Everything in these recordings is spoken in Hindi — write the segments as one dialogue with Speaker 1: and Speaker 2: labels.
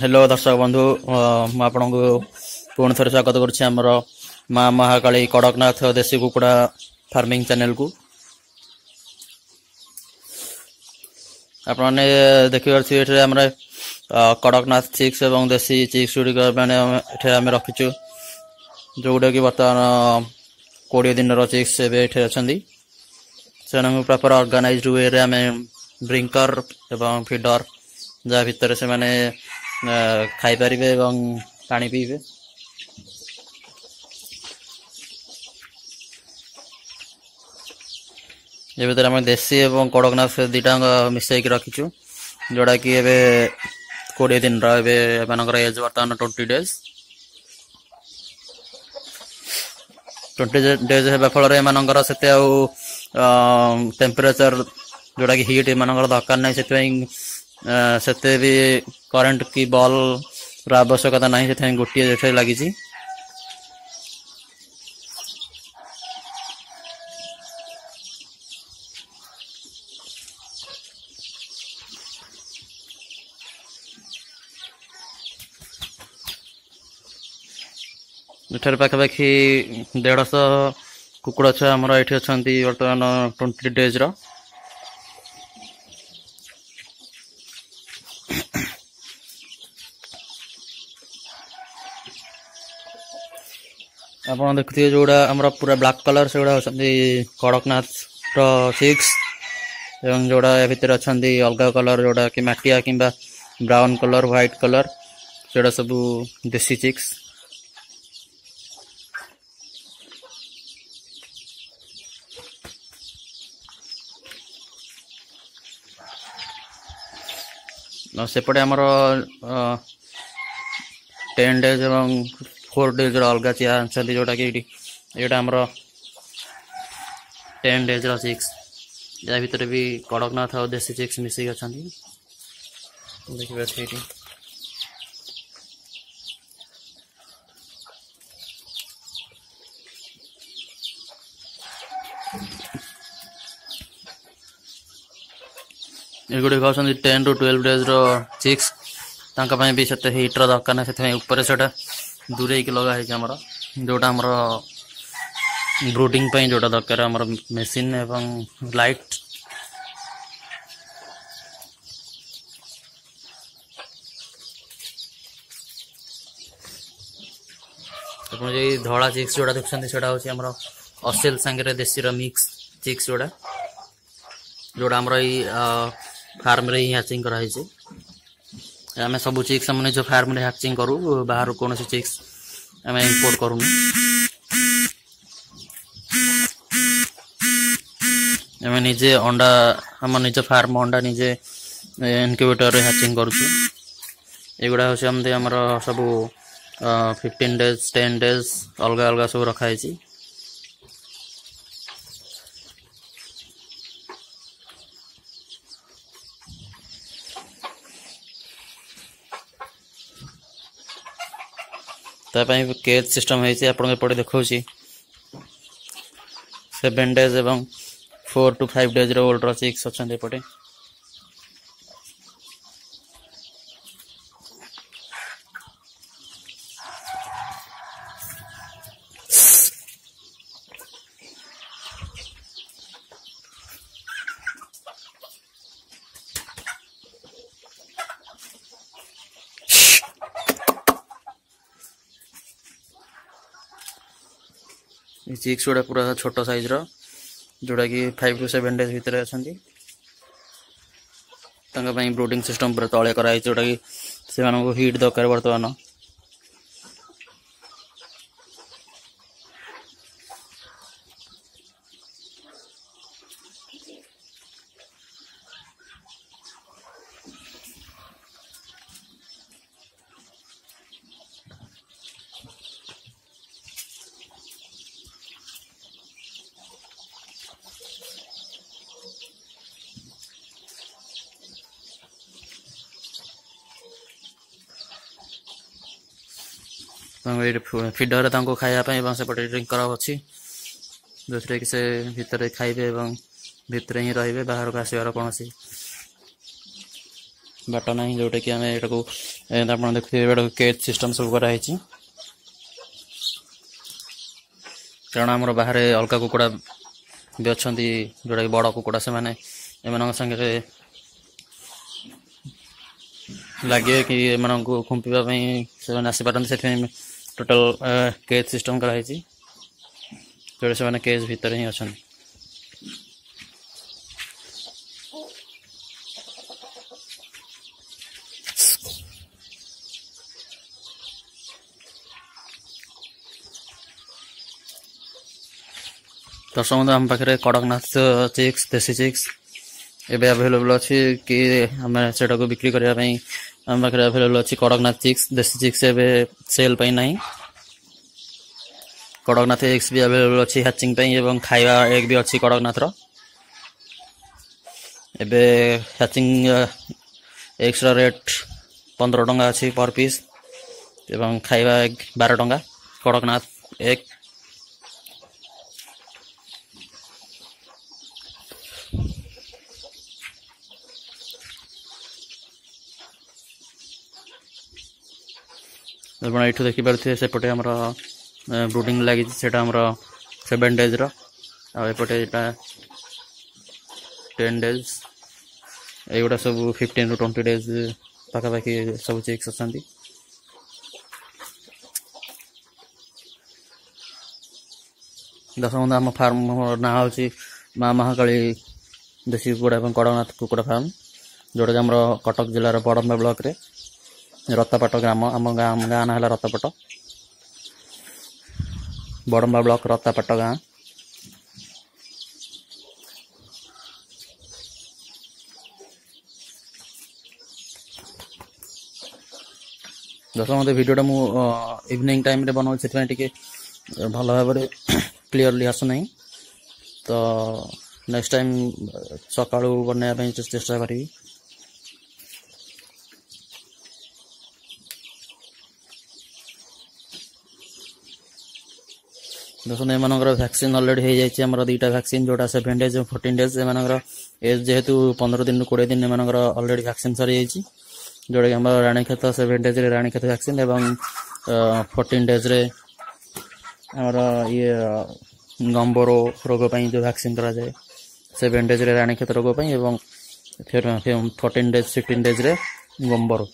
Speaker 1: हेलो दर्शक बंधु ମୁଁ ଆପଣଙ୍କୁ ପୁଣି ଥରେ ସ୍ୱାଗତ କରୁଛି ଆମର ମା ମହାକାଳୀ କଡ଼କନାଥ ଦେଶୀ କୁକୁଡ଼ା ଫାର୍ମିଂ ଚ୍ୟାନେଲକୁ। ଆପଣମାନେ ଦେଖିପାରୁଥିବେ ଏଠାରେ ଆମର କଡ଼କନାଥ ଚିକ୍ସ ଏବଂ ଦେଶୀ ଚିକ୍ସ ଗୁଡ଼ିକ ମାନେ ଏଠାରେ ଆମେ ରଖିଛୁ, ଯେଉଁଗୁଡ଼ାକି ବର୍ତ୍ତମାନ 20 ଦିନର ଚିକ୍ସ ଏବେ ଏଠାରେ ଅଛନ୍ତି। ସେମାନଙ୍କୁ ପ୍ରପର ଅର୍ଗାନାଇଜ୍ଡ ୱେରେ ଆମେ ବ୍ରିଙ୍କର ଏବଂ ଫିଡର ଯାହା ଭିତରେ ସେମାନେ ଖାଇପାରିବେ ଏବଂ ପାଣି ପିଇବେ। ଏ ଭିତରେ ଆମେ ଦେଶୀ ଏବଂ କଡ଼କନାଥ ଦୁଇଟାଙ୍କ ମିଶାଇକି ରଖିଛୁ, ଯେଉଁଟାକି ଏବେ 20 ଦିନର। ଏବେ ଏମାନଙ୍କର ଏଜ୍ ବର୍ତ୍ତମାନ 20 days। 20 days ହେବା ଫଳରେ ଏମାନଙ୍କର ସେତେ ଆଉ ଟେମ୍ପରେଚର ଯେଉଁଟାକି ହିଟ୍ ଏମାନଙ୍କର ଦରକାର ନାହିଁ, ସେଥିପାଇଁ ସେତେ ବି କରେଣ୍ଟ କି ବଲ୍ର ଆବଶ୍ୟକତା ନାହିଁ, ସେଥିପାଇଁ ଗୋଟିଏ ଏଠାରେ ଲାଗିଛି। ଏଠାରେ ପାଖାପାଖି 150 କୁକୁଡ଼ା ଛୁଆ ଆମର ଏଠି ଅଛନ୍ତି ବର୍ତ୍ତମାନ 20 daysର। ଆପଣ ଦେଖୁଥିବେ ଯେଉଁଗୁଡ଼ା ଆମର ପୁରା ବ୍ଲାକ୍ କଲର୍ ସେଗୁଡ଼ା ଅଛନ୍ତି କଡ଼କନାଥର ଚିକ୍ସ, ଏବଂ ଯେଉଁଗୁଡ଼ା ଏ ଭିତରେ ଅଛନ୍ତି ଅଲଗା କଲର୍ ଯେଉଁଟା କି ମାଟିଆ କିମ୍ବା ବ୍ରାଉନ୍ କଲର୍, ହ୍ୱାଇଟ୍ କଲର୍, ସେଗୁଡ଼ା ସବୁ ଦେଶୀ ଚିକ୍ସ। ସେପଟେ ଆମର 10 days ଏବଂ 4 daysର ଅଲଗା ଚିଆ ଅଛନ୍ତି, ଯେଉଁଟାକି ଏଇଟା ଆମର 10 daysର ଚିକ୍ସ। ୟା ଭିତରେ ବି କଡ଼କନାଥ ଆଉ ଦେଶୀ ଚିକ୍ସ ମିଶିକି ଅଛନ୍ତି, ଦେଖିପାରୁଥିବେ ଏଠି। ଏଗୁଡ଼ିକ ହେଉଛନ୍ତି 10 to 12 daysର ଚିକ୍ସ। ତାଙ୍କ ପାଇଁ ବି ସେତେ ହିଟ୍ର ଦରକାର ନାହିଁ, ସେଥିପାଇଁ ଉପରେ ସେଇଟା ଦୂରେଇକି ଲଗା ହେଇଛି ଆମର, ଯେଉଁଟା ଆମର ବ୍ରୁଡ଼ିଂ ପାଇଁ ଯେଉଁଟା ଦରକାର ଆମର ମେସିନ୍ ଏବଂ ଲାଇଟ୍। ଆପଣ ଯଦି ଧଳା ଚିକ୍ସ ଯେଉଁଟା ଦେଖୁଛନ୍ତି ସେଇଟା ହେଉଛି ଆମର ଅସେଲ ସାଙ୍ଗରେ ଦେଶୀର ମିକ୍ସ ଚିକ୍ସ, ଯେଉଁଟା ଆମର ଏଇ ଫାର୍ମରେ ହିଁ ହ୍ୟାଚିଂ କରାହେଇଛି। ଆମେ ସବୁ ଚିକ୍ସ ଆମ ନିଜ ଫାର୍ମରେ ହ୍ୟାଚିଂ କରୁ, ବାହାରୁ କୌଣସି ଚିକ୍ସ ଆମେ ଇମ୍ପୋର୍ଟ କରୁନୁ। ଆମେ ନିଜେ ଅଣ୍ଡା ଆମ ନିଜ ଫାର୍ମ ଅଣ୍ଡା ନିଜେ ଇନକ୍ୟୁବେଟରରେ ହ୍ୟାଚିଂ କରୁଛୁ। ଏଗୁଡ଼ା ହେଉଛି ଏମିତି ଆମର ସବୁ 15 days 10 days ଅଲଗା ଅଲଗା ସବୁ ରଖାହେଇଛି। ତା ପାଇଁ କେଜ୍ ସିଷ୍ଟମ୍ ହେଇଛି, ଆପଣଙ୍କୁ ଏପଟେ ଦେଖାଉଛି 7 days ଏବଂ 4 to 5 daysର ଓଲ୍ଡର ଚିକ୍ସ ଅଛନ୍ତି ଏପଟେ। ଚିକ୍ସ ଗୁଡ଼ା ପୁରା ଛୋଟ ସାଇଜ୍ର, ଯେଉଁଟାକି 5 to 7 days ଭିତରେ ଅଛନ୍ତି। ତାଙ୍କ ପାଇଁ ବ୍ରୁଡ଼ିଂ ସିଷ୍ଟମ୍ ପୁରା ତଳେ କରାହେଇଛି, ଯେଉଁଟାକି ସେମାନଙ୍କୁ ହିଟ୍ ଦରକାର ବର୍ତ୍ତମାନ। ଫିଡରରେ ତାଙ୍କୁ ଖାଇବା ପାଇଁ ଏବଂ ସେପଟେ ଡ୍ରିଙ୍କର ଅଛି, ଯେଉଁଥିରେ କି ସେ ଭିତରେ ଖାଇବେ ଏବଂ ଭିତରେ ହିଁ ରହିବେ, ବାହାରକୁ ଆସିବାର କୌଣସି बाट ना जोटा कि आम यहाँ देखते केज सिस्टम सब कराई कारण आमर बाहर अलग कुकुड़ा भी अच्छा जोटा कि बड़ कुकुड़ा से मैंने एम सागे लगे कि एम खुंपाई से आसीपार से टोटाल केज सिस्टम कराई जोटा से केज भितर ही अच्छा दर्शक बंधु आम पाखे कड़कनाथ चिक्स देसी चिक्स एवं आवेलेबल अच्छी कि आम से बिक्री करने आम पाखे आवेलेबल अच्छी कड़कनाथ चिक्स देसी चिक्स एवं सेल ना कड़कनाथ एग्स भी आवेलेबल अच्छी हैचिंग एवं खाଇବା एग भी अच्छी कड़कनाथ एवं हैचिंग एग्स रेट 15 टंका अच्छी पर पीस एवं खाଇବା एग 12 टंका कड़कनाथ एग ये देखी पारे सेपटे आम ब्रुडिंग लगी 7 डेज रपटे 10 डेज युवा सब 15 to 20 डेज पाखापाखि सब चिक्स अच्छा दस बंधु आम फार्म ना हूँ माँ महाकाली देसी कुकुड़ा और कड़कनाथ कुकुड़ा फार्म जोटा कि आम कटक जिलार बड़म्बा ब्लॉक रे रत्तापाट ग्राम आम गाँ ना है रत्तापाट बड़म्बा ब्लॉक रत्तापाट गाँ दस मत भिडियोटा मु इवनिंग टाइम रे बनाऊँ से भल भाव क्लीयरली आसुना तो नेक्स्ट टाइम सका बनवाई चेष्टा करी देखो एम वैक्सीन अलरेडी हो जाए 2टा वैक्सीन जोटा 7 डेज 14 डेज एम एज जेहेतु 15 दिन 20 दिन एम अलरेडी वैक्सीन सरी जाइए जोटा कि राणीखेत 7 डेज राणीखेत वैक्सीन एवं 14 डेज आमर ये गंबरो रोग जो वैक्सीन करा जाए 7 डेज राणीखेत रोग एवं 14 डेज 15 डेज गंबरो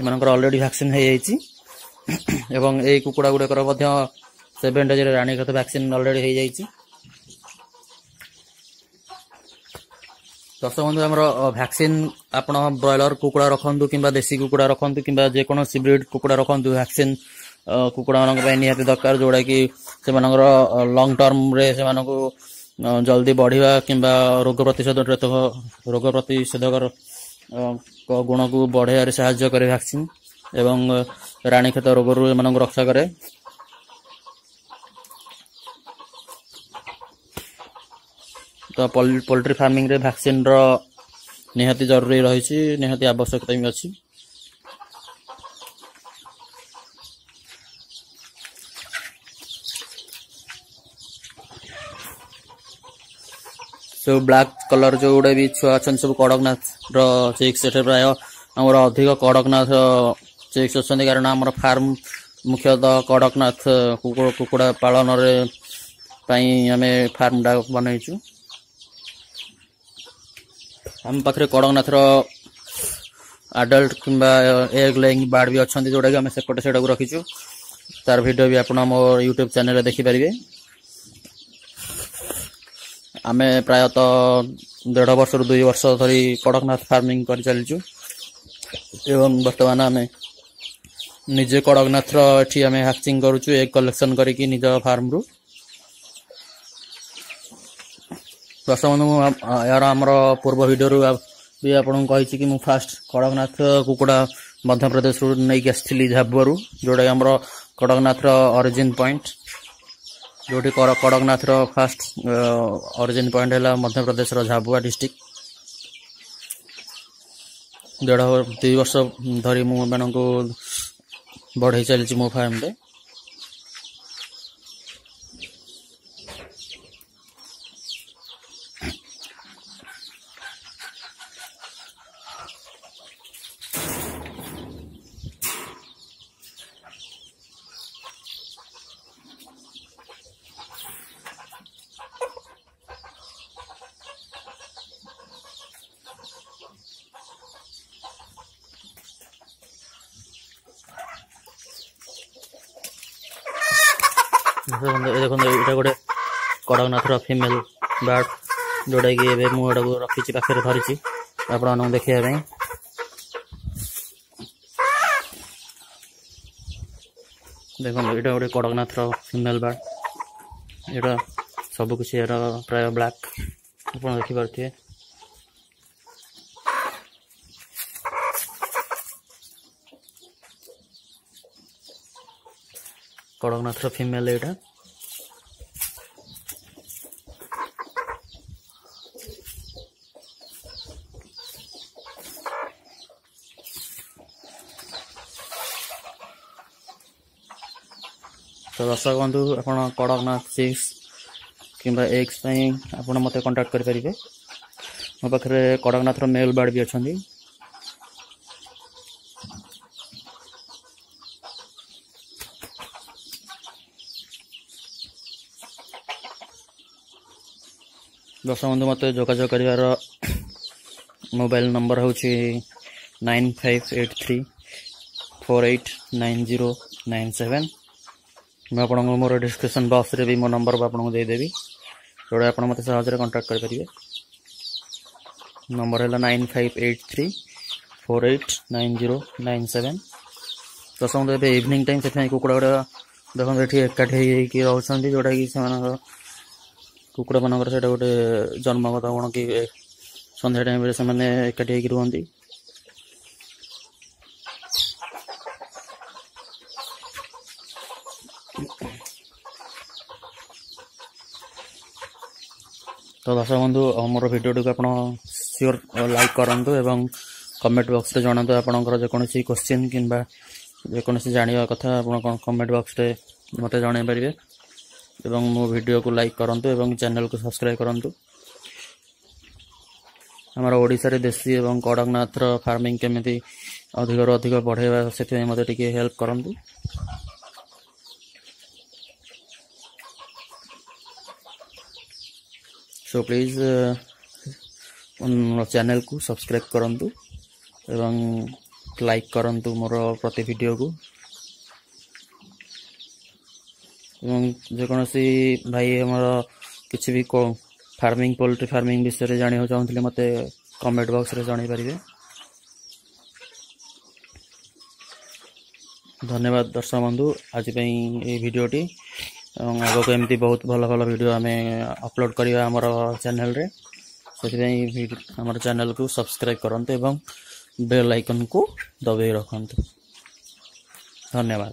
Speaker 1: एमनकर ऑलरेडी वैक्सीन हो जाइए एवं ए कुकुड़ा गुड़ाकर 7 डेज राणीखेत वैक्सीन ऑलरेडी हो जाइए दर्शक बंधु आमर वैक्सीन आपण ब्रॉयलर कुकुड़ा रखु कि देसी कुकुड़ा रखु कि जेकोसी ब्रीड कुकुड़ा रखु वैक्सीन कुकुड़ा मान निहाती दरकार जोड़ा कि से लंग टर्म रे से जल्दी बढ़िया कि रोग प्रतिषेधक गुण को बढ़ाई साहाय्य करे वैक्सीन एवं राणीखेत रोग रु एम रक्षा करे तो पोल्ट्री फार्मिंग रे वैक्सीन रो निहाती जरूरी रही निहाती आवश्यकता भी अच्छी सब ब्लैक कलर जो गुड़ा भी छुआ अच्छा सब कड़कनाथ चिक्स प्राय आमर अधिक कड़कनाथ चिक्स अच्छा कारण आम फार्म मुख्यतः कड़कनाथ कुकुड़ा पालन आम फार्म टा बनईचु आम पाखे कड़कनाथ आडल्ट कि एग लेइंग बार्ड भी अच्छा जोटा कि आम सेपटे से रखीचु तार वीडियो भी आप यूट्यूब चैनल देखिपारे आम प्रायतः 1.5 वर्ष रु 2 वर्ष धरी कड़कनाथ फार्मिंग कर चलचु एवं वर्तमान आम निजे कड़कनाथ एठी आम हैचिंग करुचु एग कलेक्शन करिकी निज फार्म रु दर्शक बंधु यार आमर पूर्व वीडियो रु भी आपन कहि कि मु फास्ट कड़कनाथ कुकुड़ा मध्य प्रदेश रु नै कि आस्थिली झाबुआरू जोटा आमर कड़कनाथ ओरिजिन पॉइंट जोटी कड़कनाथ फास्ट ओरिजिन पॉइंट है मध्य प्रदेश झाबुआ डिस्ट्रिक्ट 1.5-2 वर्ष धरी मुझे बढ़ई चली मो फार्म रे देखो ये गोटे कड़कनाथर फिमेल बर्ड जोटा कि एवं मुझे रखी पाखे धरी आप देखा देखो ये गोटे कड़कनाथर फिमेल बर्ड यहाँ सबकिछ प्राय ब्लैक आप देखिपे कड़कनाथर फिमेल यहाँ तो दर्शक बंधु आप कड़कनाथ चिक्स किंबा एग्स आप मत कांटेक्ट करेंगे मो पाखे कड़कनाथर मेल बर्ड भी अच्छा दर्शक बंधु मत जोगाजोग कर मोबाइल नंबर हूँ 9583489097 मैं आपको मोर डिस्क्रिप्शन बॉक्स रे भी मो नंबर आपको देदेवी जोड़ा आप मत सहज कांटेक्ट करेंगे नंबर है 9583489097 दर्शक बंधु इवनिंग टाइम से कुकुड़ा गुड़ा देखते ये एकाठी रोचे जोटा कि कुकुड़ा मानकर से गोटे जन्मगत कौन कि संध्या टाइम से एकाठी रुहति तो दर्शक बंधु मोर भिडियो टी आप सियोर लाइक करूँ एवं कमेंट बॉक्स रे जनातु आपणकर जेकोसी क्वेश्चन किंबा जेकोसी जानिया कथा आप कमेंट बॉक्स रे मते जणाई पारिबे एवं मो वीडियो को लाइक करूँ एवं चैनल को सब्सक्राइब करूँ आमर ओडिशा रे देशी एवं कड़कनाथ फार्मिंग केमिति अधिक अधिक बढ़ेवा से मते टिके हेल्प करूँ सो प्लीज चैनल को सब्सक्राइब करूँ एवं लाइक करूँ मोर प्रति वीडियो को जेकोसी भाई आमर किसी भी फार्मिंग पोल्ट्री फार्मिंग विषय जाना चाहूँगी मत कमेंट बॉक्स रे जणाई पारिबे धन्यवाद दर्शक बंधु आज ये वीडियोटी आग को एमती बहुत भल भल वीडियो आम अपलोड करवा आमर चैनल रे से आमर चैनल को सब्सक्राइब करते एवं बेल आइकन को दबाई रखते धन्यवाद।